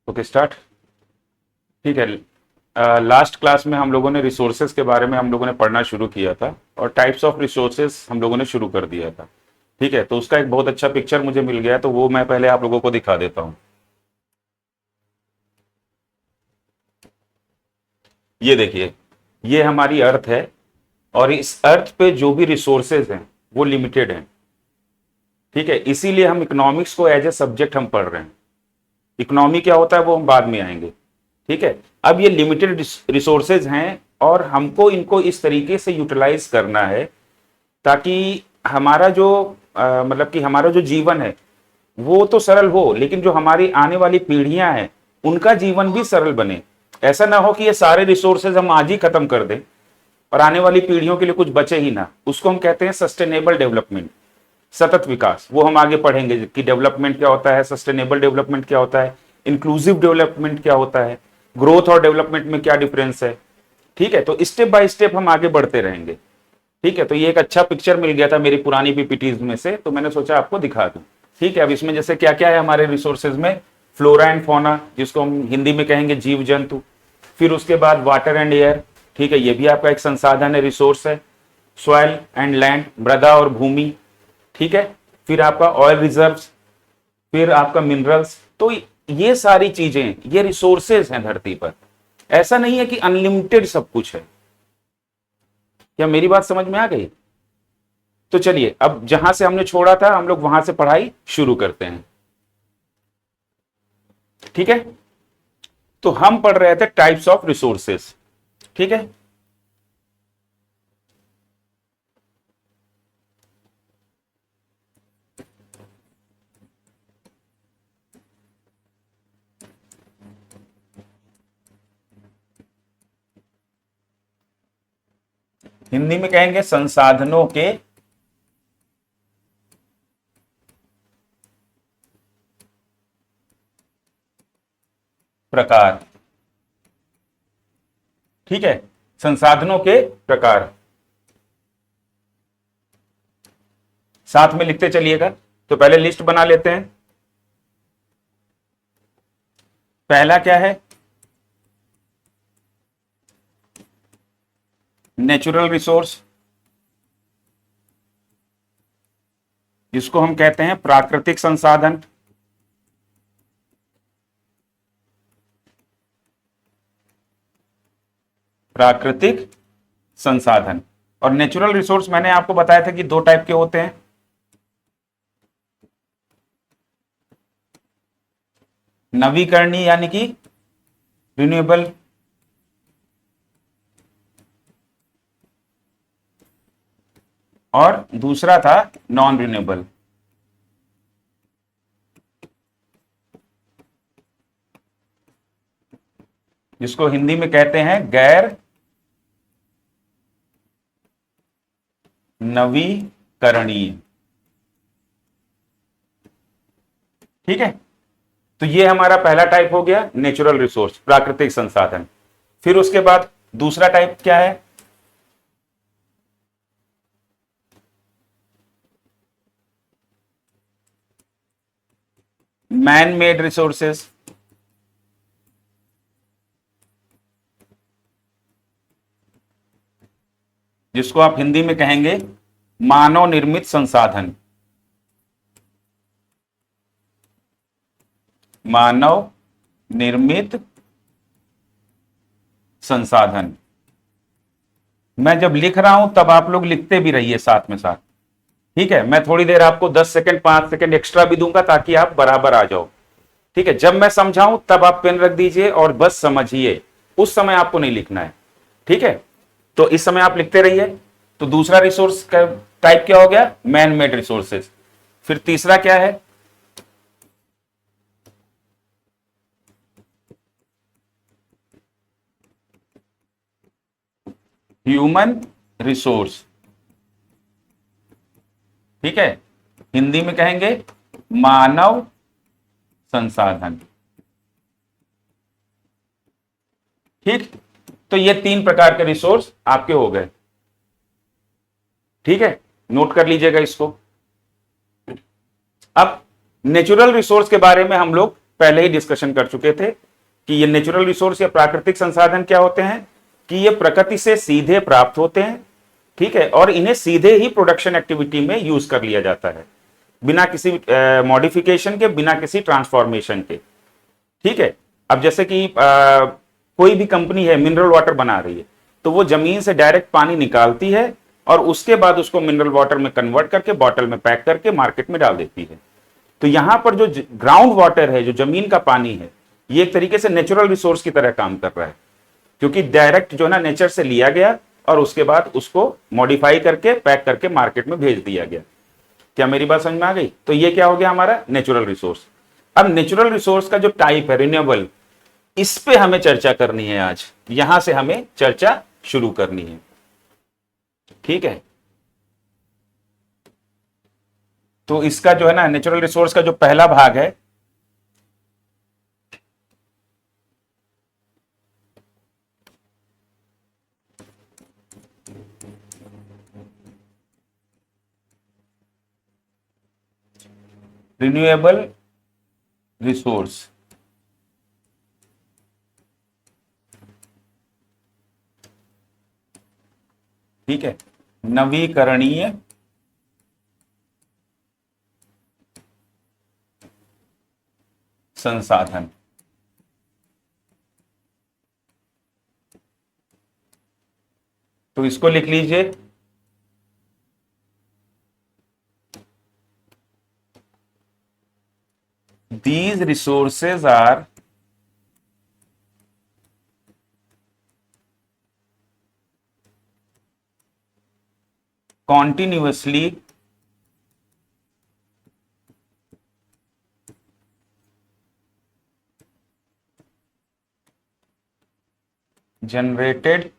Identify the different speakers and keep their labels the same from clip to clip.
Speaker 1: Okay start. ठीक है। Last class में हम लोगों ने रिसोर्सेज के बारे में हम लोगों ने पढ़ना शुरू किया था और टाइप्स ऑफ रिसोर्सेज हम लोगों ने शुरू कर दिया था। ठीक है, तो उसका एक बहुत अच्छा पिक्चर मुझे मिल गया, तो वो मैं पहले आप लोगों को दिखा देता हूं। ये देखिए, ये हमारी अर्थ है और इस अर्थ पे जो भी रिसोर्सेज हैं वो लिमिटेड हैं। ठीक है, इसीलिए हम इकोनॉमिक्स को एज ए सब्जेक्ट हम पढ़ रहे हैं। इकोनॉमी क्या होता है वो हम बाद में आएंगे। ठीक है, अब ये लिमिटेड रिसोर्सेज हैं और हमको इनको इस तरीके से यूटिलाइज करना है ताकि हमारा जो मतलब कि हमारा जो जीवन है वो तो सरल हो, लेकिन जो हमारी आने वाली पीढ़ियां हैं उनका जीवन भी सरल बने। ऐसा ना हो कि ये सारे रिसोर्सेज हम आज ही खत्म कर दें और आने वाली पीढ़ियों के लिए कुछ बचे ही ना। उसको हम कहते हैं सस्टेनेबल डेवलपमेंट, सतत विकास। वो हम आगे पढ़ेंगे कि डेवलपमेंट क्या होता है, सस्टेनेबल डेवलपमेंट क्या होता है, इंक्लूसिव डेवलपमेंट क्या होता है, ग्रोथ और डेवलपमेंट में क्या डिफरेंस है। ठीक है, तो स्टेप बाय स्टेप हम आगे बढ़ते रहेंगे। ठीक है, तो ये एक अच्छा पिक्चर मिल गया था मेरी पुरानी पीपीटीज में से, तो मैंने सोचा आपको दिखा दूं। ठीक है, अब इसमें जैसे क्या क्या है हमारे रिसोर्सेज में, फ्लोरा एंड फौना जिसको हम हिंदी में कहेंगे जीव जंतु। फिर उसके बाद वाटर एंड एयर। ठीक है, ये भी आपका एक संसाधन है, रिसोर्स है। सॉइल एंड लैंड, मृदा और भूमि। ठीक है, फिर आपका ऑयल रिजर्व्स, फिर आपका मिनरल्स। तो ये सारी चीजें, ये रिसोर्सेज हैं धरती पर। ऐसा नहीं है कि अनलिमिटेड सब कुछ है। क्या मेरी बात समझ में आ गई? तो चलिए, अब जहां से हमने छोड़ा था हम लोग वहां से पढ़ाई शुरू करते हैं। ठीक है, तो हम पढ़ रहे थे टाइप्स ऑफ रिसोर्सेस। ठीक है, हिंदी में कहेंगे संसाधनों के प्रकार। ठीक है, संसाधनों के प्रकार साथ में लिखते चलिएगा। तो पहले लिस्ट बना लेते हैं। पहला क्या है? नेचुरल रिसोर्स, जिसको हम कहते हैं प्राकृतिक संसाधन। प्राकृतिक संसाधन। और नेचुरल रिसोर्स मैंने आपको बताया था कि दो टाइप के होते हैं। नवीकरणीय यानी कि रिन्यूएबल, और दूसरा था नॉन रिन्यूएबल। जिसको हिंदी में कहते हैं गैर नवीकरणीय। ठीक है, तो ये हमारा पहला टाइप हो गया, नेचुरल रिसोर्स, प्राकृतिक संसाधन। फिर उसके बाद दूसरा टाइप क्या है? मैन मेड रिसोर्सेस, जिसको आप हिंदी में कहेंगे मानव निर्मित संसाधन। मानव निर्मित संसाधन। मैं जब लिख रहा हूं तब आप लोग लिखते भी रहिए साथ में साथ। ठीक है, मैं थोड़ी देर आपको 10 सेकंड 5 सेकंड एक्स्ट्रा भी दूंगा ताकि आप बराबर आ जाओ। ठीक है, जब मैं समझाऊं तब आप पेन रख दीजिए और बस समझिए, उस समय आपको नहीं लिखना है। ठीक है, तो इस समय आप लिखते रहिए। तो दूसरा रिसोर्स का टाइप क्या हो गया? Man made resources. फिर तीसरा क्या है? Human resource. ठीक है, हिंदी में कहेंगे मानव संसाधन। ठीक, तो ये तीन प्रकार के रिसोर्स आपके हो गए। ठीक है, नोट कर लीजिएगा इसको। अब नेचुरल रिसोर्स के बारे में हम लोग पहले ही डिस्कशन कर चुके थे कि ये नेचुरल रिसोर्स या प्राकृतिक संसाधन क्या होते हैं कि ये प्रकृति से सीधे प्राप्त होते हैं, ठीक है, और इन्हें सीधे ही प्रोडक्शन एक्टिविटी में यूज कर लिया जाता है, बिना किसी मॉडिफिकेशन के, बिना किसी ट्रांसफॉर्मेशन के, ठीक है। अब जैसे कि कोई भी कंपनी है मिनरल वाटर बना रही है, तो वो जमीन से डायरेक्ट पानी निकालती है और उसके बाद उसको मिनरल वाटर में कन्वर्ट करके बॉटल में पैक करके मार्केट में डाल देती है। तो यहां पर जो ग्राउंड वाटर है, जो जमीन का पानी है, ये एक तरीके से नेचुरल रिसोर्स की तरह काम कर रहा है, क्योंकि डायरेक्ट जो है ना नेचर से लिया गया और उसके बाद उसको मॉडिफाई करके पैक करके मार्केट में भेज दिया गया। क्या मेरी बात समझ में आ गई? तो ये क्या हो गया हमारा नेचुरल रिसोर्स। अब नेचुरल रिसोर्स का जो टाइप है रिन्यूएबल, इस पे हमें चर्चा करनी है आज, यहां से हमें चर्चा शुरू करनी है, ठीक है। तो इसका जो है ना नेचुरल रिसोर्स का जो पहला भाग है, रिन्यूएबल रिसोर्स, ठीक है, नवीकरणीय संसाधन। तो इसको लिख लीजिए, these resources are continuously generated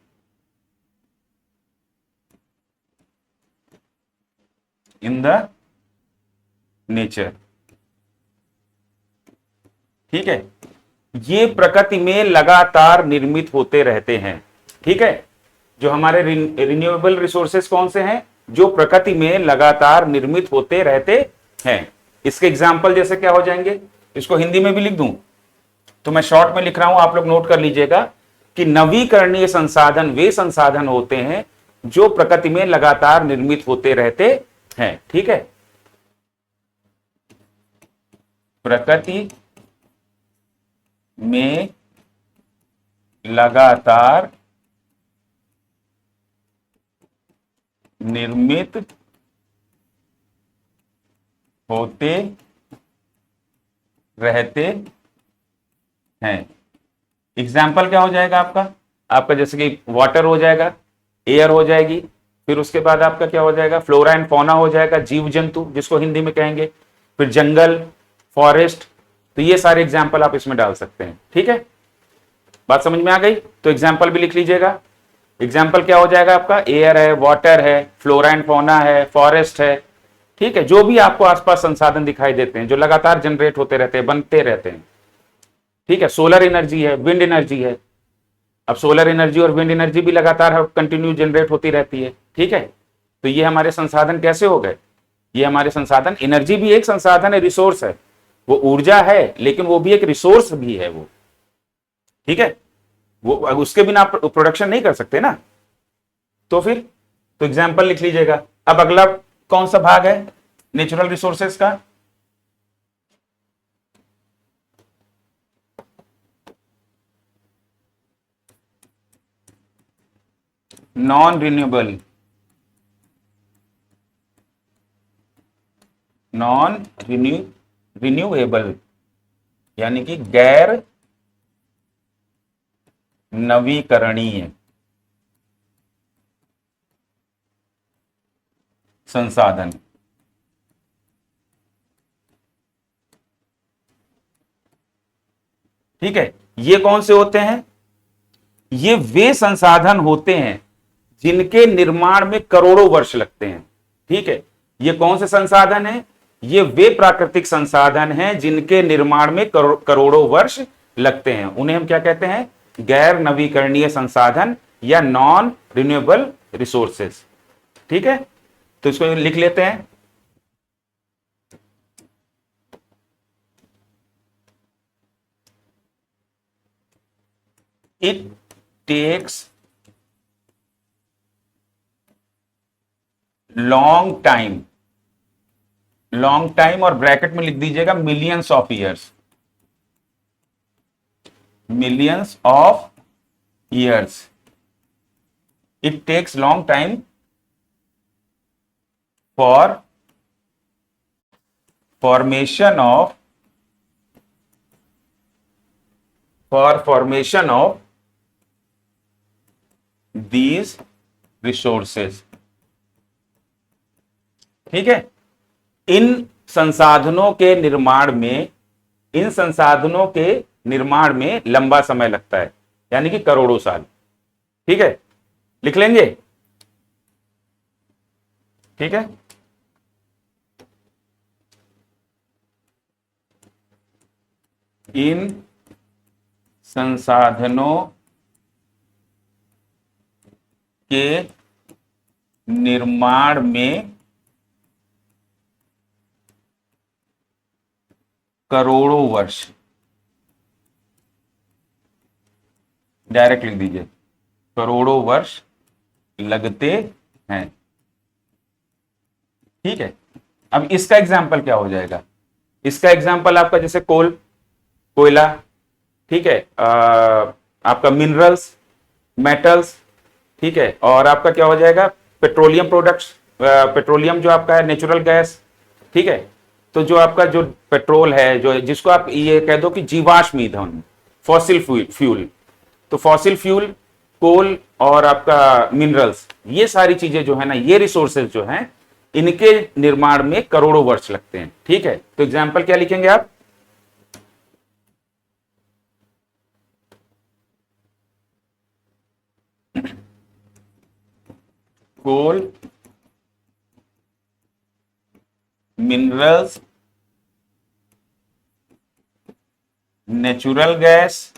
Speaker 1: in the nature, ठीक है। ये प्रकृति में लगातार निर्मित होते रहते हैं, ठीक है। जो हमारे रिन्यूएबल रिसोर्सेस कौन से हैं? जो प्रकृति में लगातार निर्मित होते रहते हैं। इसके एग्जाम्पल जैसे क्या हो जाएंगे, इसको हिंदी में भी लिख दूं तो मैं शॉर्ट में लिख रहा हूं, आप लोग नोट कर लीजिएगा कि नवीकरणीय संसाधन वे संसाधन होते हैं जो प्रकृति में लगातार निर्मित होते रहते हैं, ठीक है। प्रकृति में लगातार निर्मित होते रहते हैं। एग्जाम्पल क्या हो जाएगा आपका? आपका जैसे कि वाटर हो जाएगा, एयर हो जाएगी, फिर उसके बाद आपका क्या हो जाएगा? फ्लोरा एंड फौना हो जाएगा, जीव जंतु जिसको हिंदी में कहेंगे, फिर जंगल, फॉरेस्ट। तो ये सारे एग्जाम्पल आप इसमें डाल सकते हैं, ठीक है। बात समझ में आ गई? तो एग्जाम्पल भी लिख लीजिएगा। एग्जाम्पल क्या हो जाएगा आपका? एयर है, वाटर है, फ्लोरा एंड फौना है, फॉरेस्ट है, ठीक है। जो भी आपको आसपास संसाधन दिखाई देते हैं जो लगातार जनरेट होते रहते हैं, बनते रहते हैं, ठीक है। सोलर एनर्जी है, विंड एनर्जी है। अब सोलर एनर्जी और विंड एनर्जी भी लगातार कंटिन्यू जनरेट होती रहती है, ठीक है। तो ये हमारे संसाधन कैसे हो गए? ये हमारे संसाधन, एनर्जी भी एक संसाधन है, रिसोर्स है, वो ऊर्जा है, लेकिन वो भी एक रिसोर्स भी है वो, ठीक है। वो उसके बिना आप प्रोडक्शन नहीं कर सकते ना। तो फिर तो एग्जाम्पल लिख लीजिएगा। अब अगला कौन सा भाग है नेचुरल रिसोर्सेस का? नॉन रिन्यूएबल, नॉन रिन्यूएबल यानी कि गैर नवीकरणीय संसाधन, ठीक है। ये कौन से होते हैं? ये वे संसाधन होते हैं जिनके निर्माण में करोड़ों वर्ष लगते हैं, ठीक है। ये कौन से संसाधन हैं? ये वे प्राकृतिक संसाधन हैं जिनके निर्माण में करोड़ों वर्ष लगते हैं। उन्हें हम क्या कहते हैं? गैर नवीकरणीय संसाधन या नॉन रिन्यूएबल रिसोर्सेस, ठीक है। तो इसको लिख लेते हैं। इट टेक्स लॉन्ग टाइम और ब्रैकेट में लिख दीजिएगा millions of years, millions of years. It takes long time for formation of these resources। ठीक है, इन संसाधनों के निर्माण में लंबा समय लगता है, यानी कि करोड़ों साल। ठीक है, लिख लेंगे। ठीक है, इन संसाधनों के निर्माण में करोड़ों वर्ष, डायरेक्ट लिख दीजिए, करोड़ों वर्ष लगते हैं। ठीक है, अब इसका एग्जाम्पल क्या हो जाएगा? इसका एग्जाम्पल आपका जैसे कोयला, ठीक है, आपका मिनरल्स, मेटल्स, ठीक है, और आपका क्या हो जाएगा? पेट्रोलियम प्रोडक्ट्स, पेट्रोलियम जो आपका है, नेचुरल गैस। ठीक है, तो जो आपका जो पेट्रोल है, जो जिसको आप ये कह दो कि जीवाश्म ईंधन, फॉसिल फ्यूल, तो फॉसिल फ्यूल, कोल और आपका मिनरल्स, ये सारी चीजें जो है ना, ये रिसोर्सेज जो हैं, इनके निर्माण में करोड़ों वर्ष लगते हैं। ठीक है, तो एग्जाम्पल क्या लिखेंगे आप? कोल, मिनरल्स, नेचुरल गैस,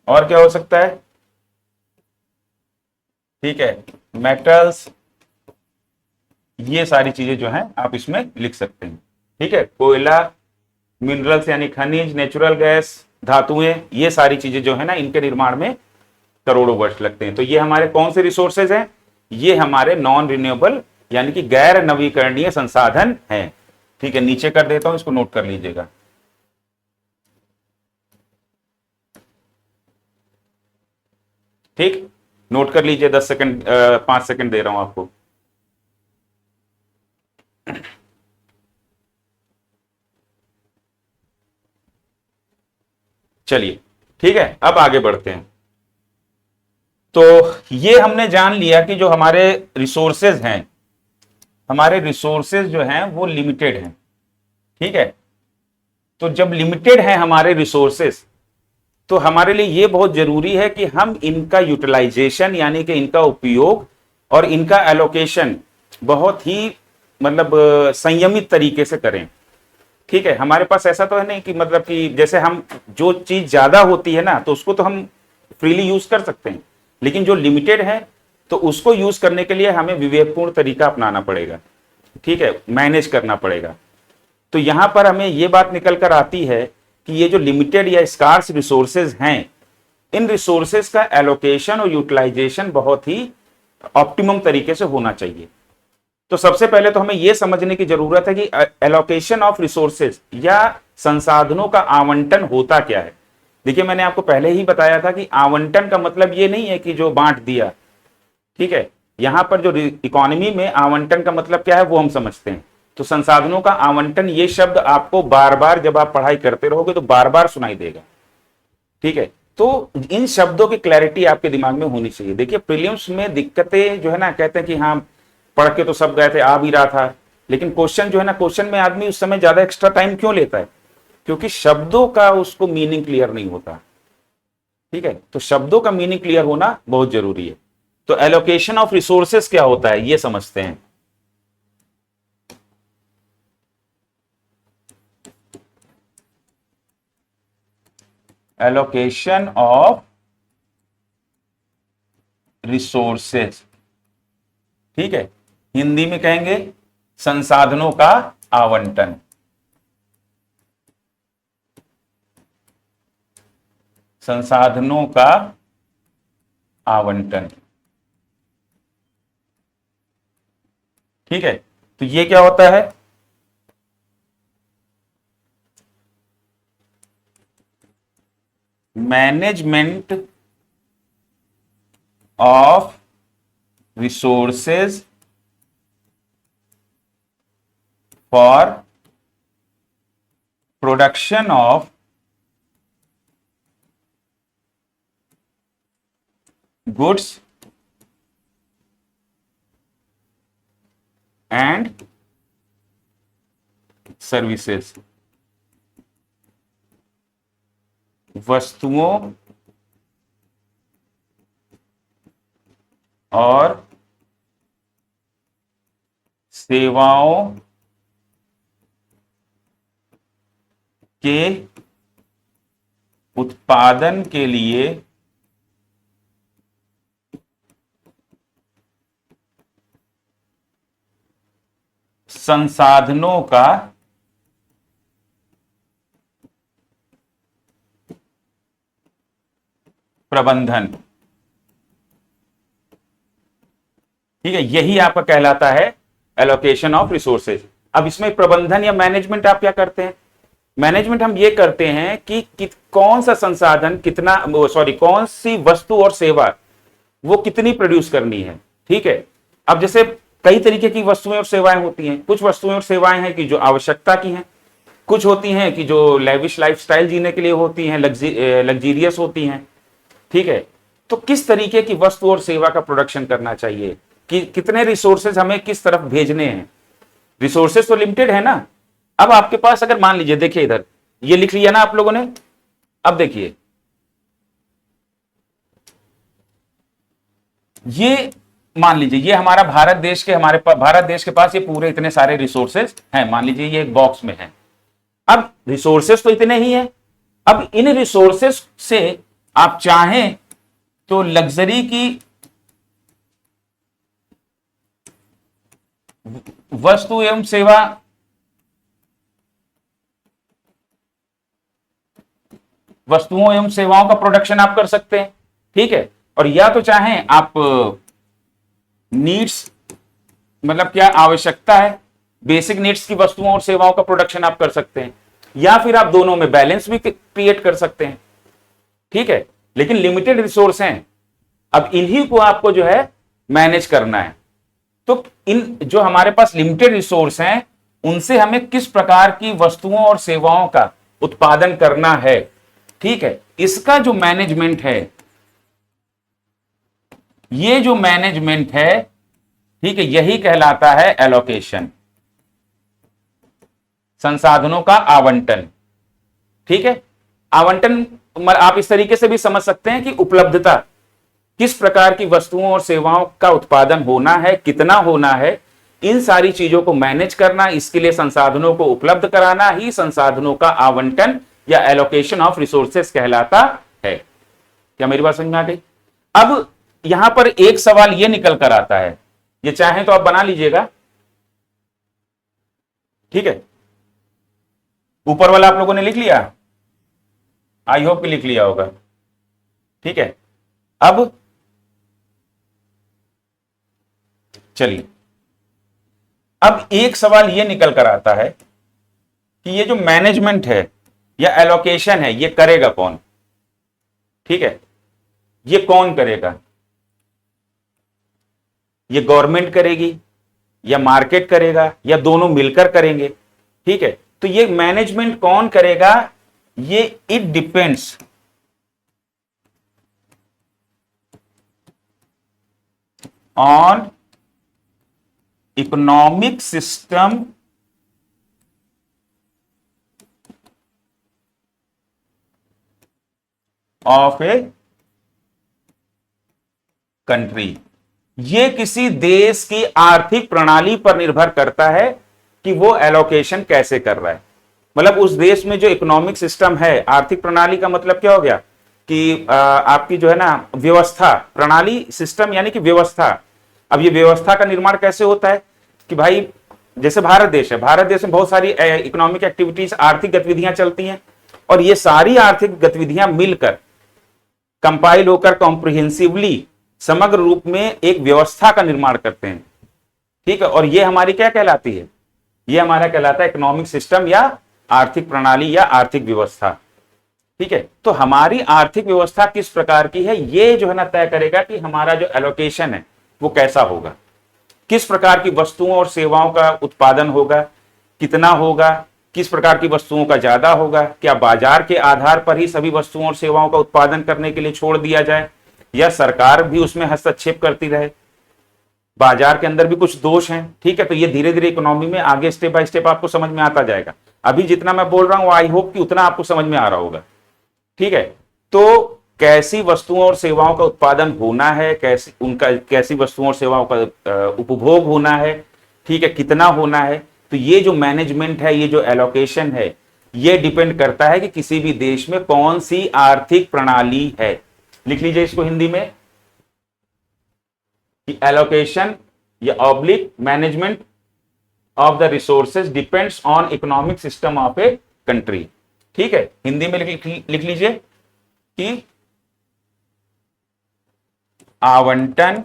Speaker 1: और क्या हो सकता है? ठीक है, मेटल्स, ये सारी चीजें जो हैं आप इसमें लिख सकते हैं। ठीक है, कोयला, मिनरल्स यानी खनिज, नेचुरल गैस, धातुएं, ये सारी चीजें जो है ना, इनके निर्माण में करोड़ों वर्ष लगते हैं। तो ये हमारे कौन से रिसोर्सेज हैं? ये हमारे नॉन रिन्यूएबल यानी कि गैर नवीकरणीय संसाधन हैं। ठीक है, नीचे कर देता हूं, इसको नोट कर लीजिएगा। ठीक, नोट कर लीजिए, 10 सेकंड, 5 सेकंड दे रहा हूं आपको। चलिए, ठीक है, अब आगे बढ़ते हैं। तो ये हमने जान लिया कि जो हमारे रिसोर्सेज हैं, हमारे रिसोर्सेज जो हैं वो लिमिटेड हैं। ठीक है, तो जब लिमिटेड हैं हमारे रिसोर्सेज, तो हमारे लिए ये बहुत जरूरी है कि हम इनका यूटिलाइजेशन यानी कि इनका उपयोग और इनका एलोकेशन बहुत ही मतलब संयमित तरीके से करें। ठीक है, हमारे पास ऐसा तो है नहीं कि मतलब कि जैसे हम जो चीज ज्यादा होती है ना, तो उसको तो हम फ्रीली यूज कर सकते हैं, लेकिन जो लिमिटेड है तो उसको यूज करने के लिए हमें विवेकपूर्ण तरीका अपनाना पड़ेगा। ठीक है, मैनेज करना पड़ेगा। तो यहां पर हमें यह बात निकल कर आती है कि ये जो लिमिटेड या स्कार्स रिसोर्सेज हैं, इन रिसोर्सेज का एलोकेशन और यूटिलाइजेशन बहुत ही ऑप्टिमम तरीके से होना चाहिए। तो सबसे पहले तो हमें यह समझने की जरूरत है कि एलोकेशन ऑफ रिसोर्सेज या संसाधनों का आवंटन होता क्या है। देखिए, मैंने आपको पहले ही बताया था कि आवंटन का मतलब यह नहीं है कि जो बांट दिया। ठीक है, यहां पर जो इकोनॉमी में आवंटन का मतलब क्या है वो हम समझते हैं। तो संसाधनों का आवंटन, ये शब्द आपको बार बार जब आप पढ़ाई करते रहोगे तो बार बार सुनाई देगा। ठीक है, तो इन शब्दों की क्लैरिटी आपके दिमाग में होनी चाहिए। देखिए, प्रीलिम्स में दिक्कतें जो है ना, कहते हैं कि हाँ पढ़ के तो सब गए थे, आ भी रहा था, लेकिन क्वेश्चन जो है ना, क्वेश्चन में आदमी उस समय ज्यादा एक्स्ट्रा टाइम क्यों लेता है? क्योंकि शब्दों का उसको मीनिंग क्लियर नहीं होता। ठीक है, तो शब्दों का मीनिंग क्लियर होना बहुत जरूरी है। तो एलोकेशन ऑफ रिसोर्सेस क्या होता है ये समझते हैं। एलोकेशन ऑफ रिसोर्सेस, ठीक है, हिंदी में कहेंगे संसाधनों का आवंटन। संसाधनों का आवंटन। ठीक है, तो ये क्या होता है? Management of resources for production of goods and services. वस्तुओं और सेवाओं के उत्पादन के लिए संसाधनों का प्रबंधन। ठीक है, यही आपका कहलाता है एलोकेशन ऑफ रिसोर्सेज। अब इसमें प्रबंधन या मैनेजमेंट आप क्या करते हैं? मैनेजमेंट हम ये करते हैं कि कौन सा संसाधन कितना, सॉरी, कौन सी वस्तु और सेवा वो कितनी प्रोड्यूस करनी है। ठीक है, अब जैसे कई तरीके की वस्तुएं और सेवाएं होती हैं। कुछ वस्तुएं और सेवाएं हैं कि जो आवश्यकता की हैं, कुछ होती हैं कि जो लेविश लाइफस्टाइल जीने के लिए होती हैं, लग्जीरियस होती हैं। ठीक है, तो किस तरीके की वस्तु और सेवा का प्रोडक्शन करना चाहिए, कि कितने रिसोर्सेज हमें किस तरफ भेजने हैं। रिसोर्सेज तो लिमिटेड है ना। अब आपके पास अगर मान लीजिए, देखिए इधर ये लिख लिया ना आप लोगों ने। अब देखिए ये मान लीजिए ये हमारा भारत देश के पास ये पूरे इतने सारे रिसोर्सेज हैं। मान लीजिए ये एक बॉक्स में है। अब रिसोर्सेज तो इतने ही हैं। अब इन रिसोर्सेज से आप चाहें तो लग्जरी की वस्तु एवं सेवा वस्तुओं एवं सेवाओं का प्रोडक्शन आप कर सकते हैं। ठीक है, और या तो चाहें आप नीड्स, मतलब क्या आवश्यकता है, बेसिक नीड्स की वस्तुओं और सेवाओं का प्रोडक्शन आप कर सकते हैं, या फिर आप दोनों में बैलेंस भी क्रिएट कर सकते हैं। ठीक है, लेकिन लिमिटेड रिसोर्स हैं। अब इन्हीं को आपको जो है मैनेज करना है। तो इन जो हमारे पास लिमिटेड रिसोर्स हैं उनसे हमें किस प्रकार की वस्तुओं और सेवाओं का उत्पादन करना है। ठीक है, इसका जो मैनेजमेंट है, ये जो मैनेजमेंट है, ठीक है, यही कहलाता है एलोकेशन, संसाधनों का आवंटन। ठीक है, आवंटन आप इस तरीके से भी समझ सकते हैं कि उपलब्धता, किस प्रकार की वस्तुओं और सेवाओं का उत्पादन होना है, कितना होना है, इन सारी चीजों को मैनेज करना, इसके लिए संसाधनों को उपलब्ध कराना ही संसाधनों का आवंटन या एलोकेशन ऑफ रिसोर्सेस कहलाता है। क्या मेरी बात समझ में आ गई? अब यहां पर एक सवाल यह निकल कर आता है, ये चाहें तो आप बना लीजिएगा। ठीक है, ऊपर वाला आप लोगों ने लिख लिया, आई होप कि लिख लिया होगा। ठीक है, अब चलिए, अब एक सवाल यह निकल कर आता है कि ये जो मैनेजमेंट है या एलोकेशन है, ये करेगा कौन? ठीक है, ये कौन करेगा? ये गवर्नमेंट करेगी या मार्केट करेगा या दोनों मिलकर करेंगे? ठीक है, तो ये मैनेजमेंट कौन करेगा, ये it depends on economic system of a country. ये किसी देश की आर्थिक प्रणाली पर निर्भर करता है कि वो एलोकेशन कैसे कर रहा है। मतलब उस देश में जो इकोनॉमिक सिस्टम है, आर्थिक प्रणाली का मतलब क्या हो गया कि आपकी जो है ना व्यवस्था, प्रणाली, सिस्टम यानी कि व्यवस्था। अब ये व्यवस्था का निर्माण कैसे होता है कि भाई जैसे भारत देश है, भारत देश में बहुत सारी इकोनॉमिक एक्टिविटीज, आर्थिक गतिविधियां चलती हैं, और ये सारी आर्थिक गतिविधियां मिलकर कंपाइल होकर कॉम्प्रिहेंसिवली समग्र रूप में एक व्यवस्था का निर्माण करते हैं। ठीक है, और ये हमारी क्या कहलाती है? ये हमारा कहलाता है इकोनॉमिक सिस्टम या आर्थिक प्रणाली या आर्थिक व्यवस्था। ठीक है, तो हमारी आर्थिक व्यवस्था किस प्रकार की है, ये जो है ना तय करेगा कि हमारा जो एलोकेशन है वो कैसा होगा, किस प्रकार की वस्तुओं और सेवाओं का उत्पादन होगा, कितना होगा, किस प्रकार की वस्तुओं का ज्यादा होगा, क्या बाजार के आधार पर ही सभी वस्तुओं और सेवाओं का उत्पादन करने के लिए छोड़ दिया जाए या सरकार भी उसमें हस्तक्षेप करती रहे, बाजार के अंदर भी कुछ दोष हैं। ठीक है, तो ये धीरे धीरे इकोनॉमी में आगे स्टेप बाय स्टेप आपको समझ में आता जाएगा। अभी जितना मैं बोल रहा हूं आई होप कि उतना आपको समझ में आ रहा होगा। ठीक है, तो कैसी वस्तुओं और सेवाओं का उत्पादन होना है, कैसी वस्तुओं और सेवाओं का उपभोग होना है, ठीक है, कितना होना है, तो ये जो मैनेजमेंट है, ये जो एलोकेशन है, ये डिपेंड करता है कि किसी भी देश में कौन सी आर्थिक प्रणाली है। लिख लीजिए इसको हिंदी में कि एलोकेशन या oblique management of the resources depends on economic system of a country. ठीक है, हिंदी में लिख लीजिए कि आवंटन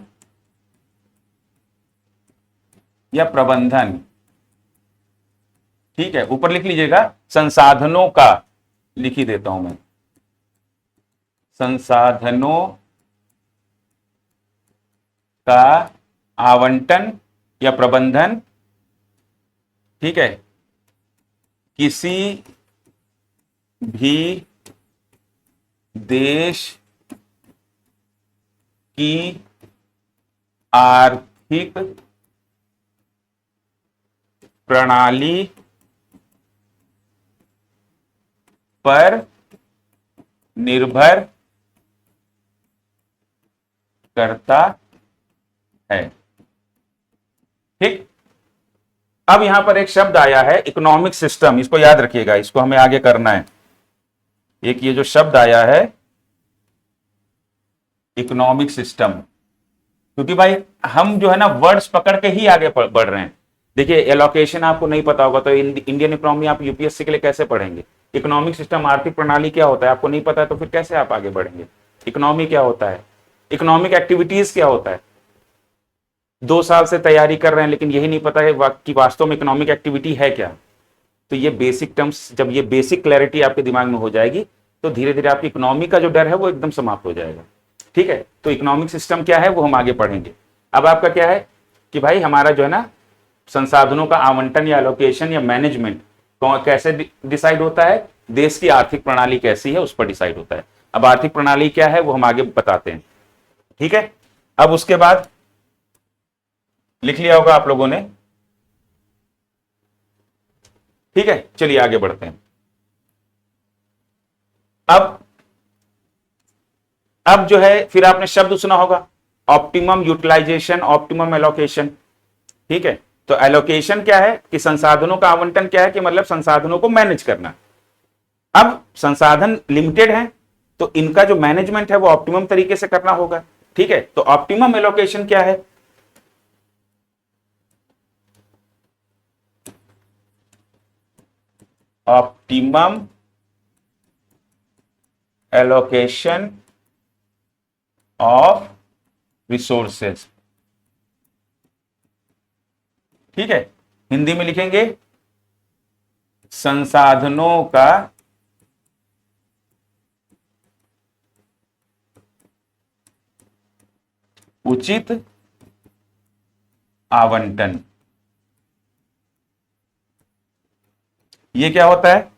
Speaker 1: या प्रबंधन, ठीक है, ऊपर लिख लीजिएगा संसाधनों का, लिख ही देता हूं मैं, संसाधनों का आवंटन या प्रबंधन, ठीक है, किसी भी देश की आर्थिक प्रणाली पर निर्भर करता है। ठीक, अब यहां पर एक शब्द आया है इकोनॉमिक सिस्टम, इसको याद रखिएगा, इसको हमें आगे करना है। एक ये जो शब्द आया है इकोनॉमिक सिस्टम, क्योंकि भाई हम जो है ना वर्ड्स पकड़ के ही आगे बढ़ रहे हैं। देखिए एलोकेशन आपको नहीं पता होगा तो इंडियन इकोनॉमी आप यूपीएससी के लिए कैसे पढ़ेंगे? इकोनॉमिक सिस्टम आर्थिक प्रणाली क्या होता है आपको नहीं पता है तो फिर कैसे आप आगे बढ़ेंगे? इकोनॉमी क्या होता है, इकोनॉमिक एक्टिविटीज क्या होता है, 2 साल से तैयारी कर रहे हैं लेकिन यही नहीं पता है कि वास्तव में इकोनॉमिक एक्टिविटी है क्या। तो ये बेसिक टर्म्स, जब ये बेसिक क्लैरिटी आपके दिमाग में हो जाएगी तो धीरे धीरे आपकी इकोनॉमी का जो डर है वो एकदम समाप्त हो जाएगा। ठीक है, तो इकोनॉमिक सिस्टम क्या है वो हम आगे पढ़ेंगे। अब आपका क्या है कि भाई हमारा जो है ना संसाधनों का आवंटन या एलोकेशन या मैनेजमेंट कैसे डिसाइड होता है, देश की आर्थिक प्रणाली कैसी है उस पर डिसाइड होता है। अब आर्थिक प्रणाली क्या है वो हम आगे बताते हैं। ठीक है, अब उसके बाद लिख लिया होगा आप लोगों ने। ठीक है, चलिए आगे बढ़ते हैं। अब जो है फिर आपने शब्द सुना होगा ऑप्टिमम यूटिलाइजेशन, ऑप्टिमम एलोकेशन। ठीक है, तो एलोकेशन क्या है कि संसाधनों का आवंटन क्या है कि मतलब संसाधनों को मैनेज करना। अब संसाधन लिमिटेड है तो इनका जो मैनेजमेंट है वो ऑप्टिमम तरीके से करना होगा। ठीक है, तो ऑप्टिमम एलोकेशन क्या है? Optimum allocation of resources. ठीक है, हिंदी में लिखेंगे संसाधनों का उचित आवंटन। ये क्या होता है?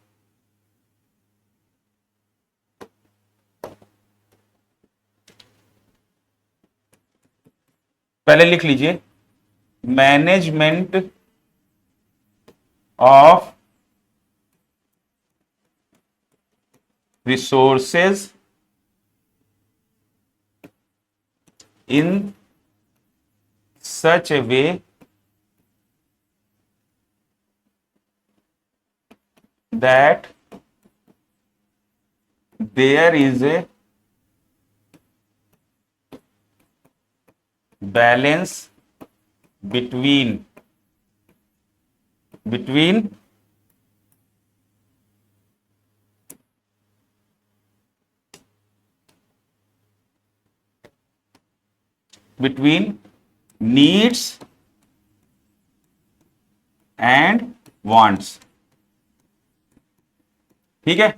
Speaker 1: पहले लिख लीजिए management of resources in such a way that there is a balance between between needs and wants. ठीक है,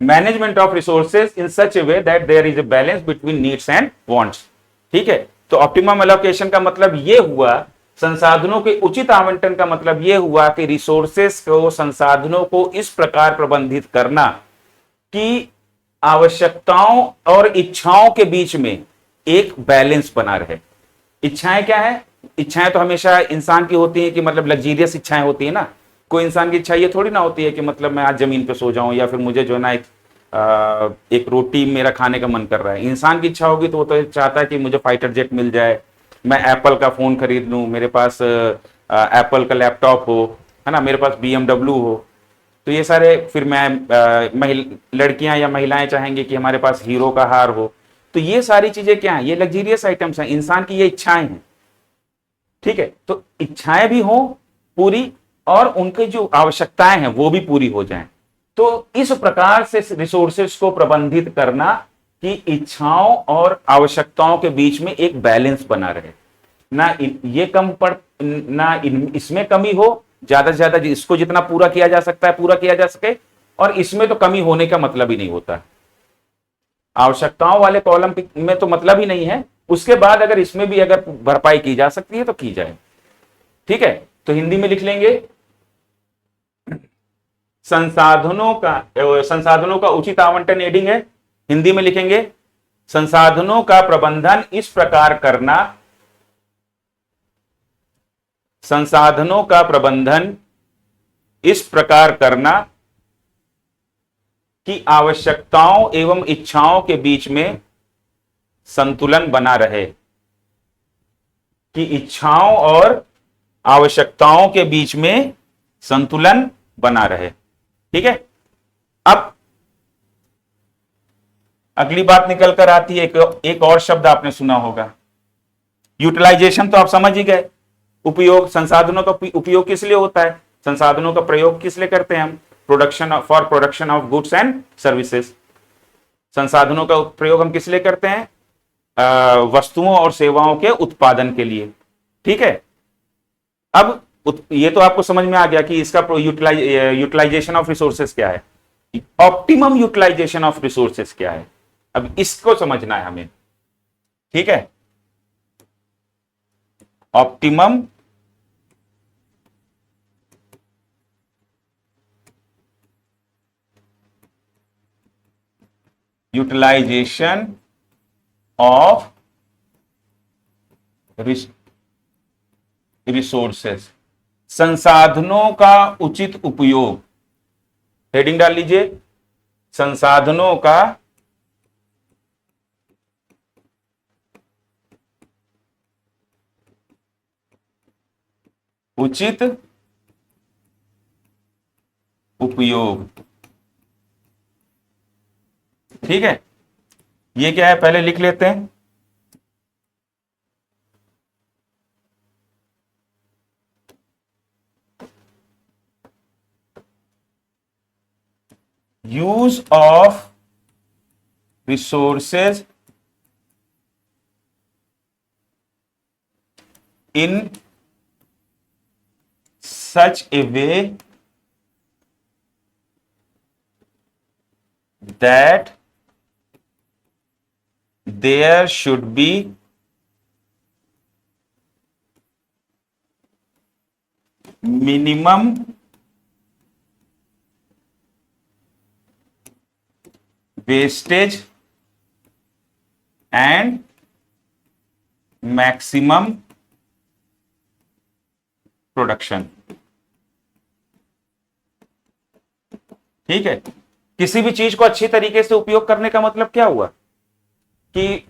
Speaker 1: management of resources in such a way that there is a balance between needs and wants. ठीक है, तो optimum allocation का मतलब यह हुआ, संसाधनों के उचित आवंटन का मतलब यह हुआ कि रिसोर्सेस को, संसाधनों को इस प्रकार प्रबंधित करना कि आवश्यकताओं और इच्छाओं के बीच में एक बैलेंस बना रहे। इच्छाएं क्या है? इच्छाएं तो हमेशा इंसान की होती है कि मतलब लग्जीरियस इच्छाएं होती है ना। कोई इंसान की इच्छा ये थोड़ी ना होती है कि मतलब मैं आज जमीन पे सो जाऊं, या फिर मुझे जो है ना एक रोटी मेरा खाने का मन कर रहा है। इंसान की इच्छा होगी तो वो तो चाहता है कि मुझे फाइटर जेट मिल जाए, मैं एप्पल का फोन खरीद लूं, मेरे पास एप्पल का लैपटॉप हो, है ना, मेरे पास BMW हो। तो ये सारे, फिर लड़कियां या महिलाएं चाहेंगे कि हमारे पास हीरो का हार हो। तो ये सारी चीजें क्या है? ये लग्जीरियस आइटम्स हैं, इंसान की ये इच्छाएं हैं। ठीक है, तो इच्छाएं भी हो पूरी और उनकी जो आवश्यकताएं हैं वो भी पूरी हो जाएं। तो इस प्रकार से रिसोर्सेस को प्रबंधित करना कि इच्छाओं और आवश्यकताओं के बीच में एक बैलेंस बना रहे, ना ये कम पड़, ना इसमें कमी हो, ज्यादा से ज्यादा इसको जितना पूरा किया जा सकता है पूरा किया जा सके, और इसमें तो कमी होने का मतलब ही नहीं होता। आवश्यकताओं वाले कॉलम में तो मतलब ही नहीं है, उसके बाद अगर इसमें भी अगर भरपाई की जा सकती है तो की जाए। ठीक है, तो हिंदी में लिख लेंगे, संसाधनों का उचित आवंटन एडिंग है। हिंदी में लिखेंगे, संसाधनों का प्रबंधन इस प्रकार करना, संसाधनों का प्रबंधन इस प्रकार करना कि आवश्यकताओं एवं इच्छाओं के बीच में संतुलन बना रहे, कि इच्छाओं और आवश्यकताओं के बीच में संतुलन बना रहे। ठीक है, अब अगली बात निकल कर आती है, एक और शब्द आपने सुना होगा, यूटिलाइजेशन। तो आप समझ ही गए, उपयोग, संसाधनों का उपयोग किस लिए होता है, संसाधनों का प्रयोग किस लिए करते हैं हम? For production of goods and services. संसाधनों का प्रयोग हम किस लिए करते हैं? वस्तुओं और सेवाओं के उत्पादन के लिए। ठीक है, अब ये तो आपको समझ में आ गया कि इसका यूटिलाइजेशन ऑफ रिसोर्सेस क्या है, ऑप्टिमम यूटिलाइजेशन ऑफ रिसोर्सेस क्या है। अब इसको समझना है हमें। ठीक है, ऑप्टिमम यूटिलाइजेशन ऑफ रिसोर्सेस, संसाधनों का उचित उपयोग। हेडिंग डाल लीजिए, संसाधनों का उचित उपयोग। ठीक है, ये क्या है पहले लिख लेते हैं। Use of resources in such a way that there should be minimum wastage and maximum production. ठीक है, किसी भी चीज को अच्छी तरीके से उपयोग करने का मतलब क्या हुआ कि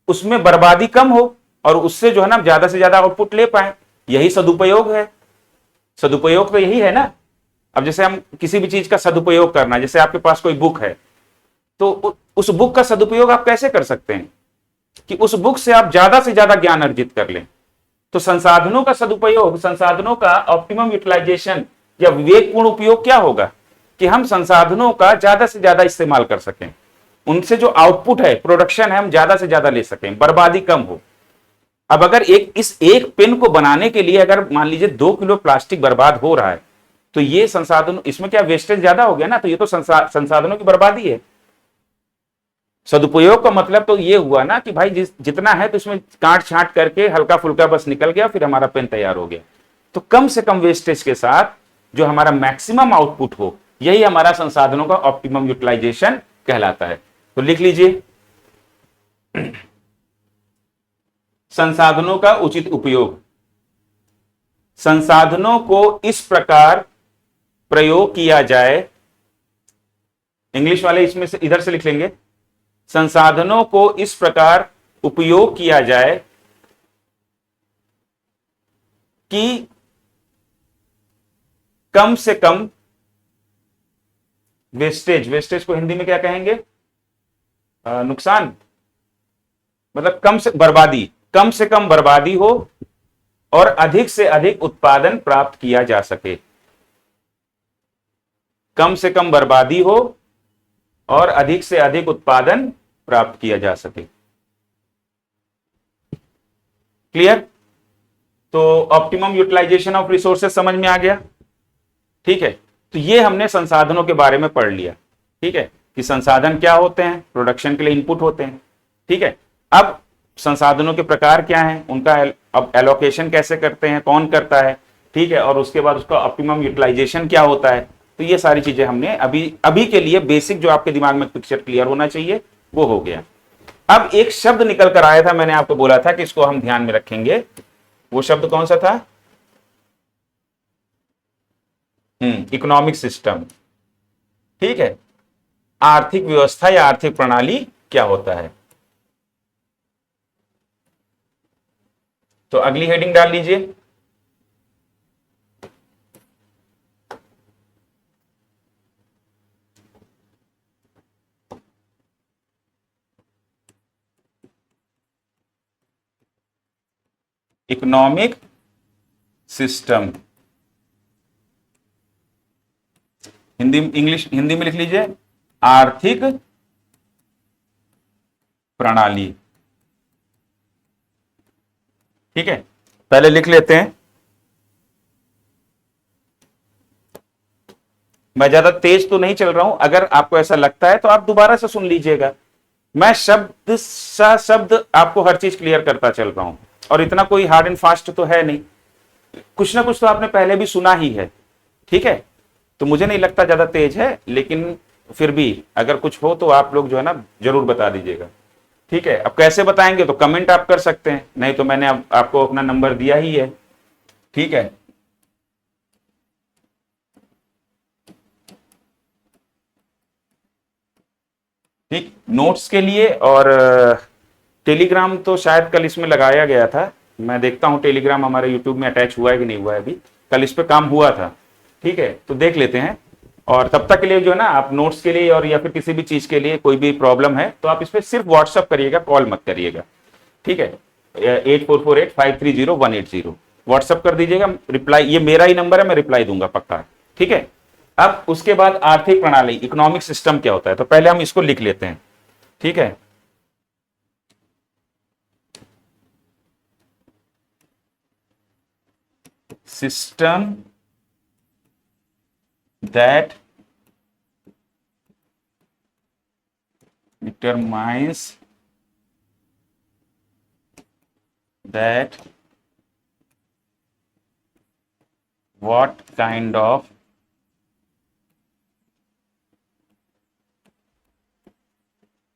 Speaker 1: उसमें बर्बादी कम हो और उससे जो है ना ज्यादा से ज्यादा आउटपुट ले पाए, यही सदुपयोग है। सदुपयोग तो यही है ना। अब जैसे हम किसी भी चीज का सदुपयोग करना, जैसे आपके पास कोई बुक है तो उस बुक का सदुपयोग आप कैसे कर सकते हैं कि उस बुक से आप ज्यादा से ज्यादा ज्ञान अर्जित कर लें। तो संसाधनों का सदुपयोग, संसाधनों का ऑप्टिमम यूटिलाइजेशन या विवेकपूर्ण उपयोग क्या होगा कि हम संसाधनों का ज्यादा से ज्यादा इस्तेमाल कर सकें, उनसे जो आउटपुट है, प्रोडक्शन है, हम ज्यादा से ज्यादा ले सकें, बर्बादी कम हो। अब अगर इस एक पेन को बनाने के लिए अगर मान लीजिए 2 किलो प्लास्टिक बर्बाद हो रहा है, तो ये संसाधन, इसमें क्या वेस्टेज ज्यादा हो गया ना, तो ये तो संसाधनों की बर्बादी है। सदुपयोग का मतलब तो ये हुआ ना कि भाई जितना है तो इसमें काट छांट करके हल्का फुल्का बस निकल गया, फिर हमारा पेन तैयार हो गया। तो कम से कम वेस्टेज के साथ जो हमारा मैक्सिमम आउटपुट हो, यही हमारा संसाधनों का ऑप्टिमम यूटिलाइजेशन कहलाता है। तो लिख लीजिए, संसाधनों का उचित उपयोग। संसाधनों को इस प्रकार प्रयोग किया जाए, इंग्लिश वाले इसमें से इधर से लिख लेंगे, संसाधनों को इस प्रकार उपयोग किया जाए कि कम से कम वेस्टेज, वेस्टेज को हिंदी में क्या कहेंगे, नुकसान, मतलब कम से कम बर्बादी हो और अधिक से अधिक उत्पादन प्राप्त किया जा सके। कम से कम बर्बादी हो और अधिक से अधिक उत्पादन प्राप्त किया जा सके। क्लियर? तो ऑप्टिमम यूटिलाइजेशन ऑफ रिसोर्सेज समझ में आ गया। ठीक है, तो ये हमने संसाधनों के बारे में पढ़ लिया। ठीक है, कि संसाधन क्या होते हैं, प्रोडक्शन के लिए इनपुट होते हैं। ठीक है, अब संसाधनों के प्रकार क्या हैं, उनका अब एलोकेशन कैसे करते हैं, कौन करता है। ठीक है, और उसके बाद उसका ऑप्टिमम यूटिलाइजेशन क्या होता है। तो ये सारी चीजें हमने अभी के लिए बेसिक जो आपके दिमाग में पिक्चर क्लियर होना चाहिए वो हो गया। अब एक शब्द निकल कर आया था, मैंने आपको बोला था कि इसको हम ध्यान में रखेंगे। वो शब्द कौन सा था? Economic system. ठीक है, आर्थिक व्यवस्था या आर्थिक प्रणाली क्या होता है। तो अगली हेडिंग डाल लीजिए, इकोनॉमिक सिस्टम। हिंदी में लिख लीजिए, आर्थिक प्रणाली। ठीक है, पहले लिख लेते हैं। मैं ज्यादा तेज तो नहीं चल रहा हूं, अगर आपको ऐसा लगता है तो आप दोबारा से सुन लीजिएगा। मैं शब्द सा शब्द आपको हर चीज क्लियर करता चल रहा हूं, और इतना कोई हार्ड एंड फास्ट तो है नहीं, कुछ ना कुछ तो आपने पहले भी सुना ही है। ठीक है, तो मुझे नहीं लगता ज्यादा तेज है, लेकिन फिर भी अगर कुछ हो तो आप लोग जो है ना जरूर बता दीजिएगा। ठीक है, अब कैसे बताएंगे तो कमेंट आप कर सकते हैं, नहीं तो मैंने आपको अपना नंबर दिया ही है। ठीक है, ठीक, नोट्स के लिए और टेलीग्राम तो शायद कल इसमें लगाया गया था, मैं देखता हूं टेलीग्राम हमारे यूट्यूब में अटैच हुआ है कि नहीं हुआ है। अभी कल इस पे काम हुआ था। ठीक है, तो देख लेते हैं। और तब तक के लिए जो है ना, आप नोट्स के लिए और या फिर किसी भी चीज के लिए कोई भी प्रॉब्लम है तो आप इस पर सिर्फ व्हाट्सअप करिएगा, कॉल मत करिएगा। ठीक है, 8448530180 व्हाट्सअप कर दीजिएगा, रिप्लाई, ये मेरा ही नंबर है, मैं रिप्लाई दूंगा पक्का। ठीक है, अब उसके बाद आर्थिक प्रणाली, इकोनॉमिक सिस्टम क्या होता है, तो पहले हम इसको लिख लेते हैं। ठीक है, system that determines that what kind of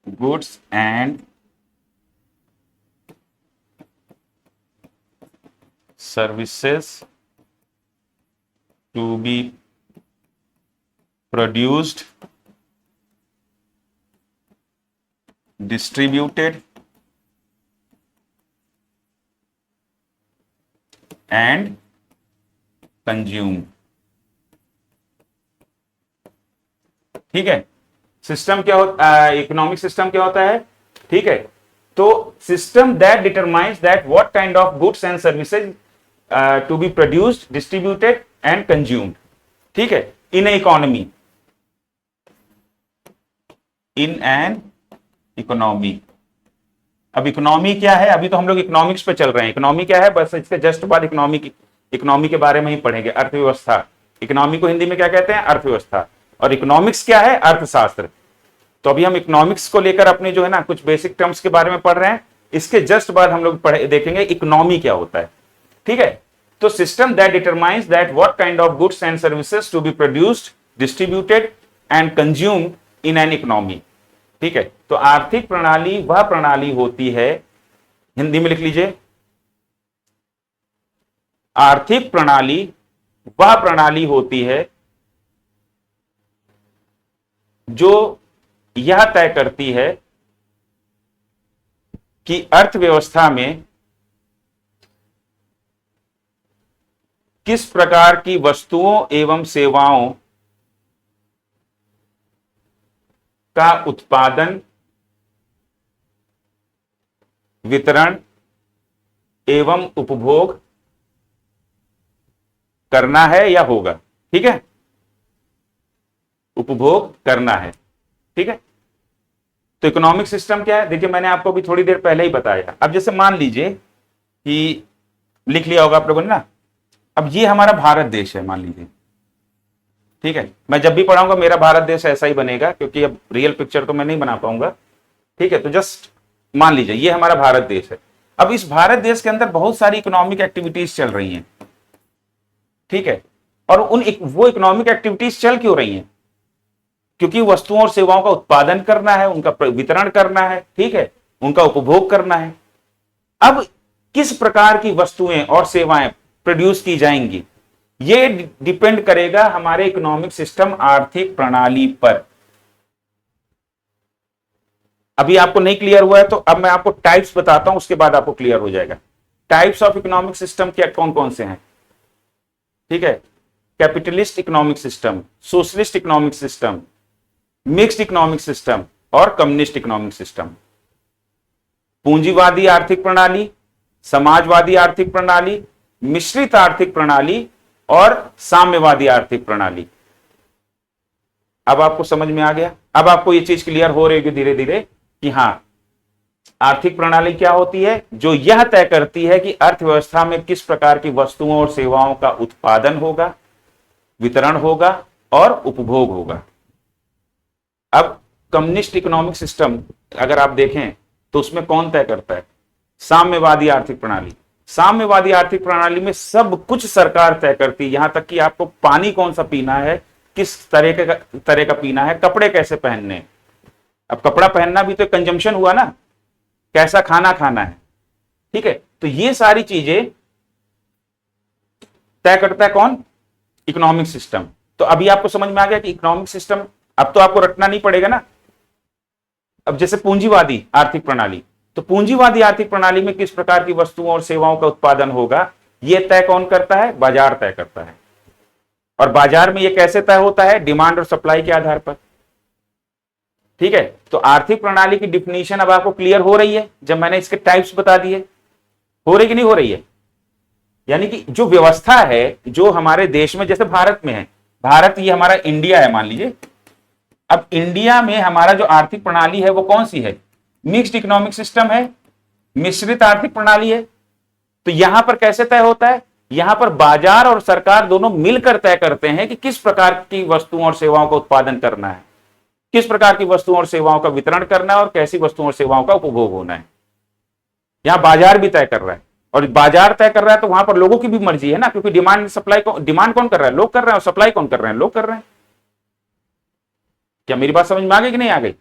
Speaker 1: goods and services to be produced, distributed and consumed। ठीक है, सिस्टम क्या होता है, इकोनॉमिक सिस्टम क्या होता है। ठीक है, तो system that determines that what kind of goods and services to be produced, distributed and consumed. ठीक है, in economy, in an economy। अब इकोनॉमी क्या है, अभी तो हम लोग इकोनॉमिक्स पे चल रहे हैं। इकोनॉमी क्या है, बस इसके जस्ट बाद इकोनॉमी के बारे में ही पढ़ेंगे, अर्थव्यवस्था। इकोनॉमी को हिंदी में क्या कहते हैं, अर्थव्यवस्था। और इकोनॉमिक्स क्या है, अर्थशास्त्र। तो अभी हम इकोनॉमिक्स को लेकर अपने जो है ना कुछ बेसिक टर्म्स के बारे में पढ़ रहे हैं। इसके जस्ट बाद हम लोग देखेंगे इकोनॉमी क्या होता है। ठीक है, तो system that determines that what kind of goods and services to be produced, distributed and consumed in an economy. ठीक है, तो आर्थिक प्रणाली वह प्रणाली होती है, हिंदी में लिख लीजिए, आर्थिक प्रणाली वह प्रणाली होती है जो यह तय करती है कि अर्थव्यवस्था में किस प्रकार की वस्तुओं एवं सेवाओं का उत्पादन, वितरण एवं उपभोग करना है या होगा। ठीक है, उपभोग करना है। ठीक है, तो इकोनॉमिक सिस्टम क्या है, देखिए मैंने आपको भी थोड़ी देर पहले ही बताया। अब जैसे मान लीजिए कि लिख लिया होगा आप लोगों ने ना, अब ये हमारा भारत देश है मान लीजिए। ठीक है, मैं जब भी पढ़ाऊंगा मेरा भारत देश ऐसा ही बनेगा, क्योंकि अब रियल पिक्चर तो मैं नहीं बना पाऊंगा। ठीक है, तो जस्ट मान लीजिए ये हमारा भारत देश है। अब इस भारत देश के अंदर बहुत सारी इकोनॉमिक एक्टिविटीज चल रही हैं। ठीक है, और वो इकोनॉमिक एक्टिविटीज चल क्यों रही हैं, क्योंकि वस्तुओं और सेवाओं का उत्पादन करना है, उनका वितरण करना है, ठीक है, उनका उपभोग करना है। अब किस प्रकार की वस्तुएं और सेवाएं प्रोड्यूस की जाएंगी, ये डिपेंड करेगा हमारे इकोनॉमिक सिस्टम, आर्थिक प्रणाली पर। अभी आपको नहीं क्लियर हुआ है तो अब मैं आपको टाइप्स बताता हूं, उसके बाद आपको क्लियर हो जाएगा। टाइप्स ऑफ इकोनॉमिक सिस्टम क्या कौन कौन से हैं। ठीक है, capitalist economic system, socialist economic system, mixed economic system और कम्युनिस्ट इकोनॉमिक सिस्टम। पूंजीवादी आर्थिक प्रणाली, समाजवादी आर्थिक प्रणाली, मिश्रित आर्थिक प्रणाली और साम्यवादी आर्थिक प्रणाली। अब आपको समझ में आ गया, अब आपको यह चीज क्लियर हो रही है धीरे धीरे कि हां, आर्थिक प्रणाली क्या होती है, जो यह तय करती है कि अर्थव्यवस्था में किस प्रकार की वस्तुओं और सेवाओं का उत्पादन होगा, वितरण होगा और उपभोग होगा। अब कम्युनिस्ट इकोनॉमिक सिस्टम अगर आप देखें तो उसमें कौन तय करता है, साम्यवादी आर्थिक प्रणाली। साम्यवादी आर्थिक प्रणाली में सब कुछ सरकार तय करती है, यहां तक कि आपको पानी कौन सा पीना है, किस तरह का पीना है, कपड़े कैसे पहनने हैं। अब कपड़ा पहनना भी तो कंजम्पशन हुआ ना, कैसा खाना खाना है। ठीक है, तो ये सारी चीजें तय करता है कौन, इकोनॉमिक सिस्टम। तो अभी आपको समझ में आ गया कि इकोनॉमिक सिस्टम, अब तो आपको रटना नहीं पड़ेगा ना। अब जैसे पूंजीवादी आर्थिक प्रणाली, तो पूंजीवादी आर्थिक प्रणाली में किस प्रकार की वस्तुओं और सेवाओं का उत्पादन होगा, यह तय कौन करता है, बाजार तय करता है। और बाजार में यह कैसे तय होता है, डिमांड और सप्लाई के आधार पर। ठीक है, तो आर्थिक प्रणाली की डिफिनीशन अब आपको क्लियर हो रही है जब मैंने इसके टाइप्स बता दिए। हो रही कि नहीं हो रही है, यानी कि जो व्यवस्था है जो हमारे देश में, जैसे भारत में है, भारत ये हमारा इंडिया है मान लीजिए। अब इंडिया में हमारा जो आर्थिक प्रणाली है वो कौन सी है, मिक्स्ड इकोनॉमिक सिस्टम है, मिश्रित आर्थिक प्रणाली है। तो यहां पर कैसे तय होता है, यहां पर बाजार और सरकार दोनों मिलकर तय करते हैं कि किस प्रकार की वस्तुओं और सेवाओं का उत्पादन करना है, किस प्रकार की वस्तुओं और सेवाओं का वितरण करना है और कैसी वस्तुओं और सेवाओं का उपभोग होना है। यहां बाजार भी तय कर रहा है, और बाजार तय कर रहा है तो वहां पर लोगों की भी मर्जी है ना, क्योंकि डिमांड सप्लाई को, डिमांड कौन कर रहा है, लोग कर रहे हैं, और सप्लाई कौन कर रहे हैं, लोग कर रहे हैं। क्या मेरी बात समझ में आ गई कि नहीं आ गई।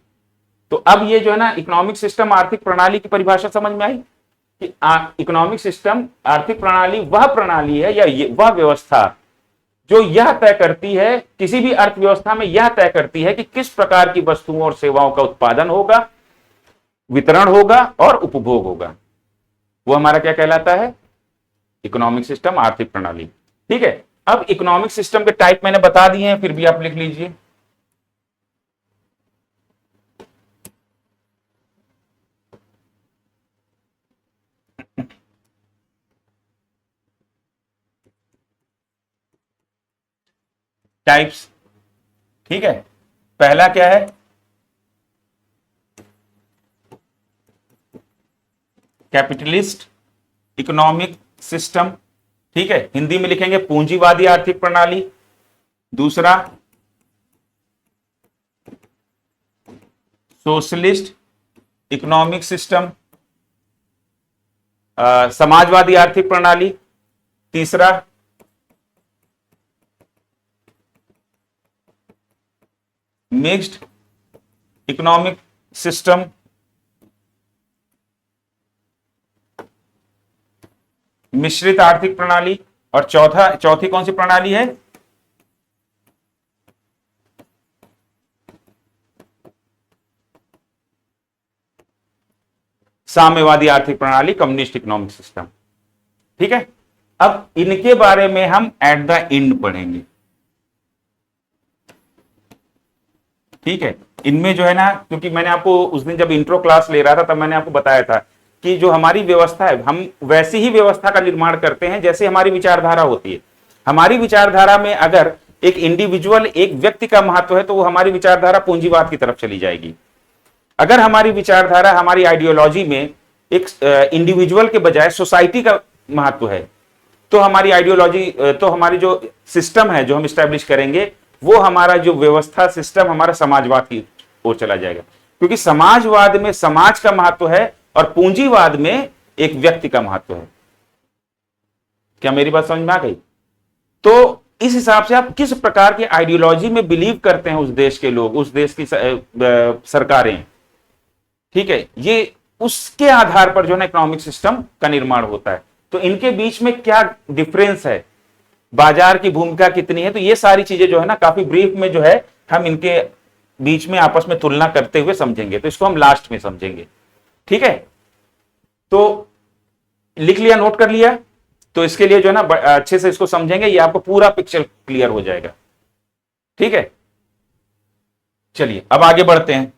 Speaker 1: तो अब ये जो है ना इकोनॉमिक सिस्टम आर्थिक प्रणाली की परिभाषा समझ में आई कि इकोनॉमिक सिस्टम आर्थिक प्रणाली वह प्रणाली है या वह व्यवस्था जो यह तय करती है, किसी भी अर्थव्यवस्था में यह तय करती है कि किस प्रकार की वस्तुओं और सेवाओं का उत्पादन होगा, वितरण होगा और उपभोग होगा। वो हमारा क्या कहलाता है, इकोनॉमिक सिस्टम आर्थिक प्रणाली। ठीक है, अब इकोनॉमिक सिस्टम के टाइप मैंने बता दिए हैं, फिर भी आप लिख लीजिए। टाइप्स, ठीक है, पहला क्या है, कैपिटलिस्ट इकोनॉमिक सिस्टम, ठीक है, हिंदी में लिखेंगे पूंजीवादी आर्थिक प्रणाली। दूसरा सोशलिस्ट इकोनॉमिक सिस्टम, समाजवादी आर्थिक प्रणाली। तीसरा मिक्स्ड इकोनॉमिक सिस्टम, मिश्रित आर्थिक प्रणाली। और चौथी कौन सी प्रणाली है? साम्यवादी आर्थिक प्रणाली, कम्युनिस्ट इकोनॉमिक सिस्टम। ठीक है, अब इनके बारे में हम एट द एंड पढ़ेंगे। ठीक है, इनमें जो है ना, क्योंकि मैंने आपको उस दिन जब इंट्रो क्लास ले रहा था तब मैंने आपको बताया था कि जो हमारी व्यवस्था है, हम वैसी ही व्यवस्था का निर्माण करते हैं जैसे हमारी विचारधारा होती है। हमारी विचारधारा में अगर एक इंडिविजुअल, एक व्यक्ति का महत्व है तो वो हमारी विचारधारा पूंजीवाद की तरफ चली जाएगी। अगर हमारी विचारधारा, हमारी आइडियोलॉजी में एक इंडिविजुअल के बजाय सोसाइटी का महत्व है तो हमारी आइडियोलॉजी, तो हमारी जो सिस्टम है जो हम स्टैब्लिश करेंगे वो हमारा जो व्यवस्था सिस्टम हमारा समाजवाद की ओर चला जाएगा। क्योंकि समाजवाद में समाज का महत्व है और पूंजीवाद में एक व्यक्ति का महत्व है। क्या मेरी बात समझ में आ गई? तो इस हिसाब से आप किस प्रकार की आइडियोलॉजी में बिलीव करते हैं उस देश के लोग, उस देश की सरकारें, ठीक है, ये उसके आधार पर जो है इकोनॉमिक सिस्टम का निर्माण होता है। तो इनके बीच में क्या डिफरेंस है, बाजार की भूमिका कितनी है, तो ये सारी चीजें जो है ना काफी ब्रीफ में जो है हम इनके बीच में आपस में तुलना करते हुए समझेंगे। तो इसको हम लास्ट में समझेंगे। ठीक है, तो लिख लिया, नोट कर लिया? तो इसके लिए जो है ना अच्छे से इसको समझेंगे, ये आपको पूरा पिक्चर क्लियर हो जाएगा। ठीक है, चलिए अब आगे बढ़ते हैं।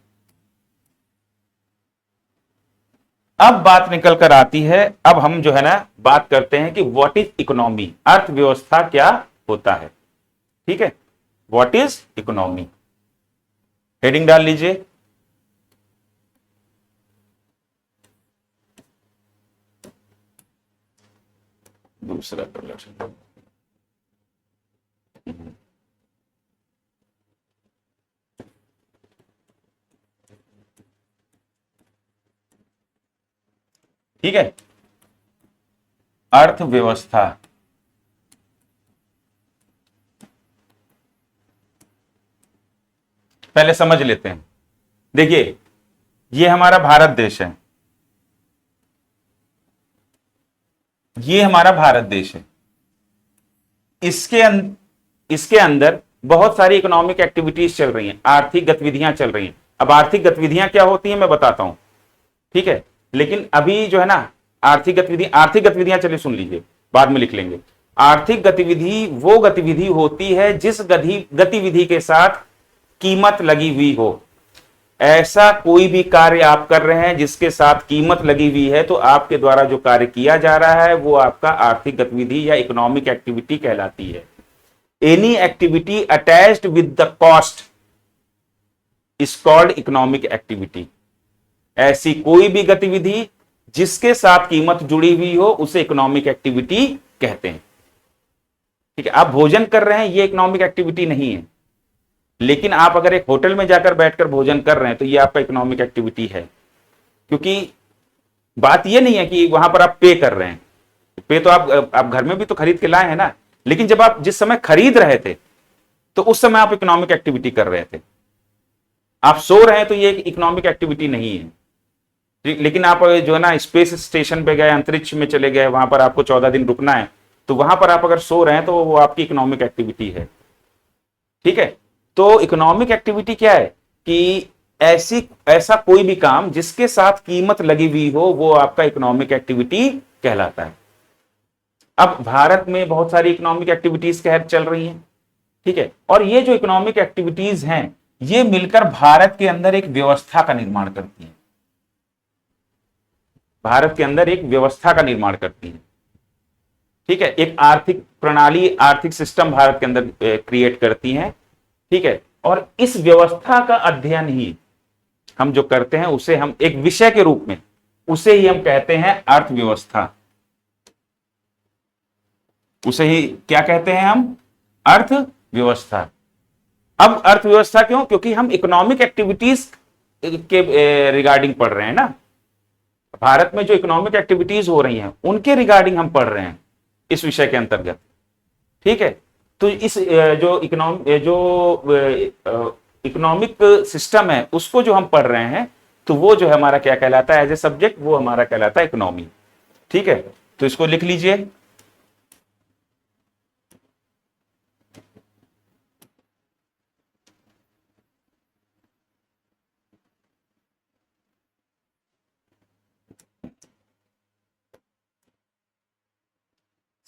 Speaker 1: अब बात निकल कर आती है, अब हम जो है ना बात करते हैं कि व्हाट इज इकोनॉमी, अर्थव्यवस्था क्या होता है। ठीक है, व्हाट इज इकोनॉमी, हेडिंग डाल लीजिए। दूसरा कलर, ठीक है, अर्थव्यवस्था। पहले समझ लेते हैं। देखिए, ये हमारा भारत देश है, ये हमारा भारत देश है। इसके अंदर बहुत सारी इकोनॉमिक एक्टिविटीज चल रही हैं, आर्थिक गतिविधियां चल रही हैं। अब आर्थिक गतिविधियां क्या होती हैं मैं बताता हूं, ठीक है, लेकिन अभी जो है ना आर्थिक गतिविधियां चलिए सुन लीजिए, बाद में लिख लेंगे। आर्थिक गतिविधि वो गतिविधि होती है जिस गतिविधि के साथ कीमत लगी हुई हो। ऐसा कोई भी कार्य आप कर रहे हैं जिसके साथ कीमत लगी हुई है, तो आपके द्वारा जो कार्य किया जा रहा है वो आपका आर्थिक गतिविधि या इकोनॉमिक एक्टिविटी कहलाती है। Any activity attached with the cost is called economic activity. ऐसी कोई भी गतिविधि जिसके साथ कीमत जुड़ी हुई हो उसे इकोनॉमिक एक्टिविटी कहते हैं। ठीक है, आप भोजन कर रहे हैं ये इकोनॉमिक एक्टिविटी नहीं है, लेकिन आप अगर एक होटल में जाकर बैठकर भोजन कर रहे हैं तो ये आपका इकोनॉमिक एक्टिविटी है। क्योंकि बात ये नहीं है कि वहां पर आप पे कर रहे हैं, पे तो आप घर में भी तो खरीद के लाए हैं ना, लेकिन जब आप जिस समय खरीद रहे थे तो उस समय आप इकोनॉमिक एक्टिविटी कर रहे थे। आप सो रहे हैं तो ये इकोनॉमिक एक्टिविटी नहीं है। लेकिन आप जो है ना स्पेस स्टेशन पे गए, अंतरिक्ष में चले गए, वहां पर आपको 14 दिन रुकना है, तो वहां पर आप अगर सो रहे हैं तो वो आपकी इकोनॉमिक एक्टिविटी है। ठीक है, तो इकोनॉमिक एक्टिविटी क्या है कि ऐसा कोई भी काम जिसके साथ कीमत लगी हुई हो वो आपका इकोनॉमिक एक्टिविटी कहलाता है। अब भारत में बहुत सारी इकोनॉमिक एक्टिविटीज चल रही हैं, ठीक है, और ये जो इकोनॉमिक एक्टिविटीज हैं ये मिलकर भारत के अंदर एक व्यवस्था का निर्माण करती हैं। भारत के अंदर एक व्यवस्था का निर्माण करती है। ठीक है, एक आर्थिक प्रणाली, आर्थिक सिस्टम भारत के अंदर क्रिएट करती हैं। ठीक है, और इस व्यवस्था का अध्ययन ही हम जो करते हैं उसे हम एक विषय के रूप में उसे ही हम कहते हैं अर्थव्यवस्था। उसे ही क्या कहते हैं हम? अर्थव्यवस्था। अब अर्थव्यवस्था क्यों? क्योंकि हम इकोनॉमिक एक्टिविटीज के रिगार्डिंग पढ़ रहे हैं ना। भारत में जो इकोनॉमिक एक्टिविटीज हो रही हैं उनके रिगार्डिंग हम पढ़ रहे हैं इस विषय के अंतर्गत। ठीक है, तो इस जो इकोनॉमिक सिस्टम है उसको जो हम पढ़ रहे हैं, तो वो जो है हमारा क्या कहलाता है एज ए सब्जेक्ट? वो हमारा कहलाता है इकोनॉमी। ठीक है, तो इसको लिख लीजिए।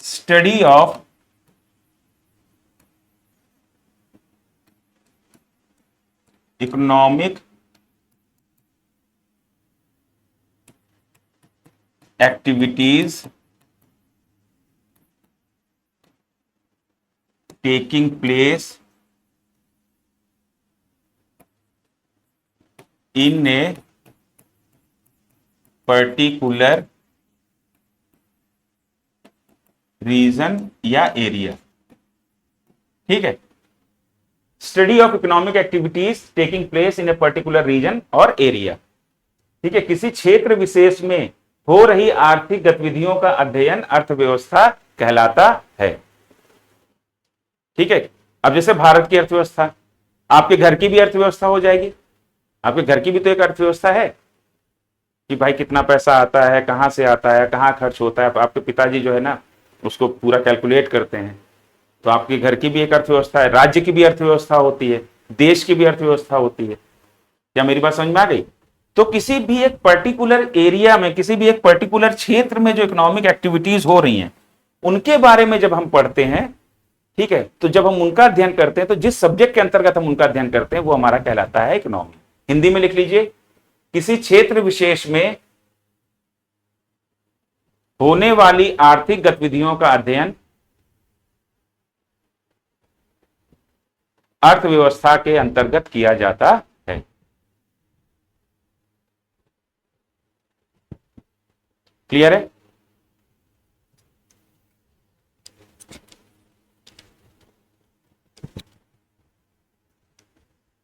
Speaker 1: Study of economic activities taking place in a particular region या एरिया। ठीक है, study of economic activities taking place in a particular region और एरिया। ठीक है, किसी क्षेत्र विशेष में हो रही आर्थिक गतिविधियों का अध्ययन अर्थव्यवस्था कहलाता है। ठीक है, अब जैसे भारत की अर्थव्यवस्था, आपके घर की भी अर्थव्यवस्था हो जाएगी। आपके घर की भी तो एक अर्थव्यवस्था है कि भाई कितना पैसा आता है, कहां से आता है, कहां खर्च होता है। आपके पिताजी जो है ना उसको पूरा कैलकुलेट करते हैं। तो आपके घर की भी एक अर्थव्यवस्था है, राज्य की भी अर्थव्यवस्था होती है, देश की भी अर्थव्यवस्था होती है। क्या मेरी बात समझ में आ गई? तो किसी भी एक पर्टिकुलर एरिया में, किसी भी एक पर्टिकुलर क्षेत्र में जो इकोनॉमिक एक्टिविटीज हो रही हैं उनके बारे में जब हम पढ़ते हैं, ठीक है, तो जब हम उनका अध्ययन करते हैं तो जिस सब्जेक्ट के अंतर्गत हम उनका अध्ययन करते हैं वो हमारा कहलाता है इकोनॉमी। हिंदी में लिख लीजिए, किसी क्षेत्र विशेष में होने वाली आर्थिक गतिविधियों का अध्ययन अर्थव्यवस्था के अंतर्गत किया जाता है। क्लियर है?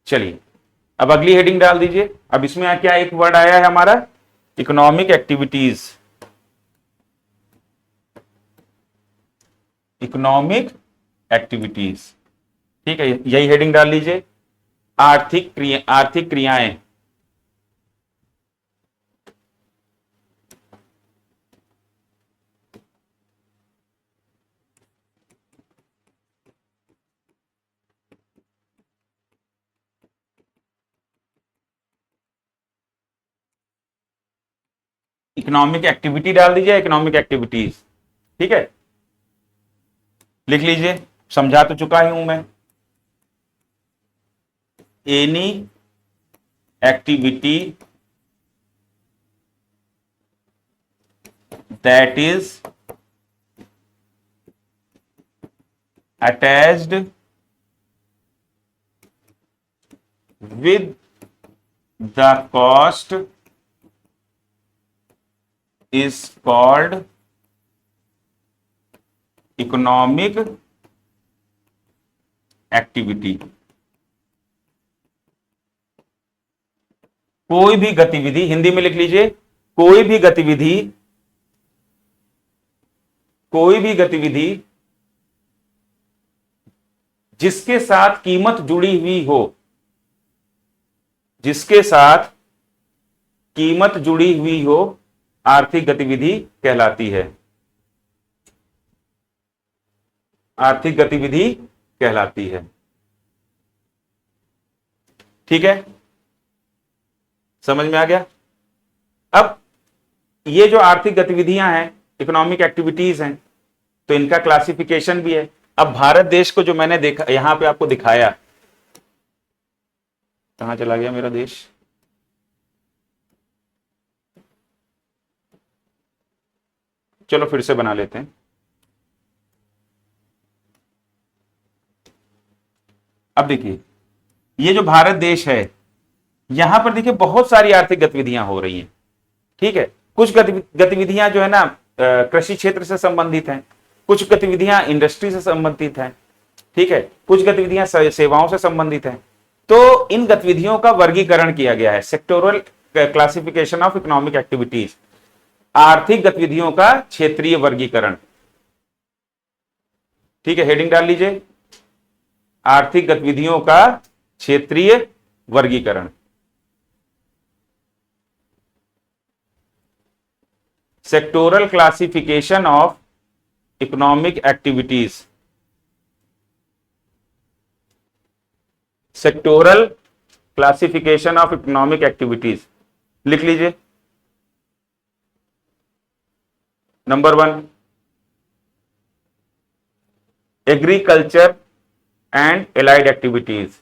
Speaker 1: चलिए अब अगली हेडिंग डाल दीजिए। अब इसमें क्या एक वर्ड आया है हमारा? Economic activities. इकोनॉमिक एक्टिविटीज, ठीक है, यही हेडिंग डाल लीजिए। आर्थिक क्रियाएं। इकोनॉमिक एक्टिविटी डाल दीजिए, इकोनॉमिक एक्टिविटीज। ठीक है, लिख लीजिए, समझा तो चुका ही हूं मैं। Any activity that is attached with the cost is called economic activity। कोई भी गतिविधि, हिंदी में लिख लीजिए, कोई भी गतिविधि जिसके साथ कीमत जुड़ी हुई हो, जिसके साथ कीमत जुड़ी हुई हो, आर्थिक गतिविधि कहलाती है। आर्थिक गतिविधि कहलाती है। ठीक है, समझ में आ गया? अब ये जो आर्थिक गतिविधियां हैं, इकोनॉमिक एक्टिविटीज हैं, तो इनका क्लासिफिकेशन भी है। अब भारत देश को जो मैंने देखा यहां पे आपको दिखाया, कहां चला गया मेरा देश? चलो फिर से बना लेते हैं। अब देखिए, ये जो भारत देश है, यहां पर देखिए बहुत सारी आर्थिक गतिविधियां हो रही हैं। ठीक है, कुछ गतिविधियां जो है ना कृषि क्षेत्र से संबंधित हैं, कुछ गतिविधियां इंडस्ट्री से संबंधित हैं, ठीक है, कुछ गतिविधियां सेवाओं से संबंधित हैं। तो इन गतिविधियों का वर्गीकरण किया गया है, sectoral classification of economic activities, आर्थिक गतिविधियों का क्षेत्रीय वर्गीकरण। ठीक है, हेडिंग डाल लीजिए, आर्थिक गतिविधियों का क्षेत्रीय वर्गीकरण। Sectoral classification of economic activities, sectoral classification of economic activities लिख लीजिए। Number 1, agriculture and allied activities,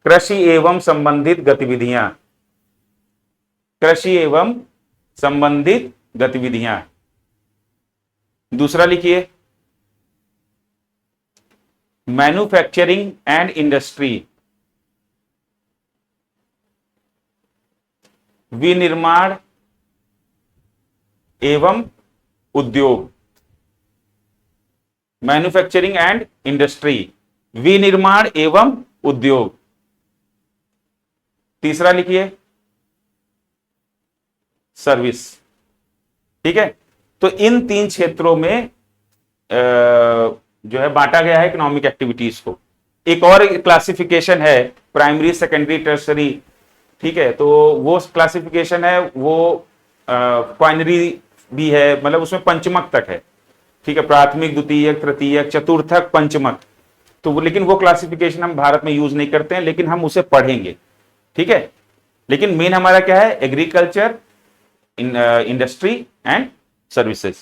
Speaker 1: कृषि एवं संबंधित गतिविधियां, कृषि एवं संबंधित गतिविधियां। दूसरा लिखिए, मैन्युफैक्चरिंग एंड इंडस्ट्री, विनिर्माण एवं उद्योग, मैन्युफैक्चरिंग एंड इंडस्ट्री, विनिर्माण एवं उद्योग। तीसरा लिखिए, सर्विस। ठीक है, तो इन 3 क्षेत्रों में जो है बांटा गया है इकोनॉमिक एक्टिविटीज को। एक और क्लासिफिकेशन है, प्राइमरी, सेकेंडरी, टर्सरी। ठीक है, तो वो क्लासिफिकेशन है, वो क्वाइनरी भी है, मतलब उसमें पंचमक तक है। ठीक है, प्राथमिक, द्वितीयक, तृतीयक, चतुर्थक, पंचमक। तो वो, लेकिन वो क्लासिफिकेशन हम भारत में यूज नहीं करते हैं, लेकिन हम उसे पढ़ेंगे। ठीक है, लेकिन मेन हमारा क्या है, एग्रीकल्चर, इंडस्ट्री एंड सर्विसेज।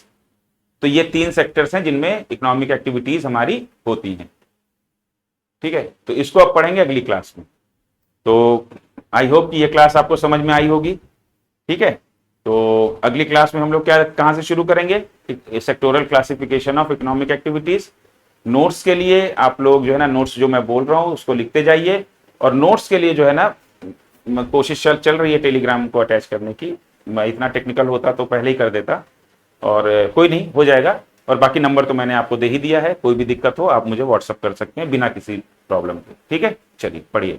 Speaker 1: तो ये 3 सेक्टर्स हैं जिनमें इकोनॉमिक एक्टिविटीज हमारी होती हैं। ठीक है, तो इसको आप पढ़ेंगे अगली क्लास में। तो आई होप कि ये क्लास आपको समझ में आई होगी। ठीक है, तो अगली क्लास में हम लोग क्या, कहां से शुरू करेंगे, sectoral classification of economic activities. Notes के लिए आप लोग जो है ना, नोट्स जो मैं बोल रहा हूं उसको लिखते जाइए, और नोट्स के लिए जो है ना कोशिश चल रही है टेलीग्राम को अटैच करने की। मैं इतना टेक्निकल होता तो पहले ही कर देता, और कोई नहीं, हो जाएगा। और बाकी नंबर तो मैंने आपको दे ही दिया है, कोई भी दिक्कत हो आप मुझे व्हाट्सअप कर सकते हैं बिना किसी प्रॉब्लम के। ठीक है, चलिए पढ़िए।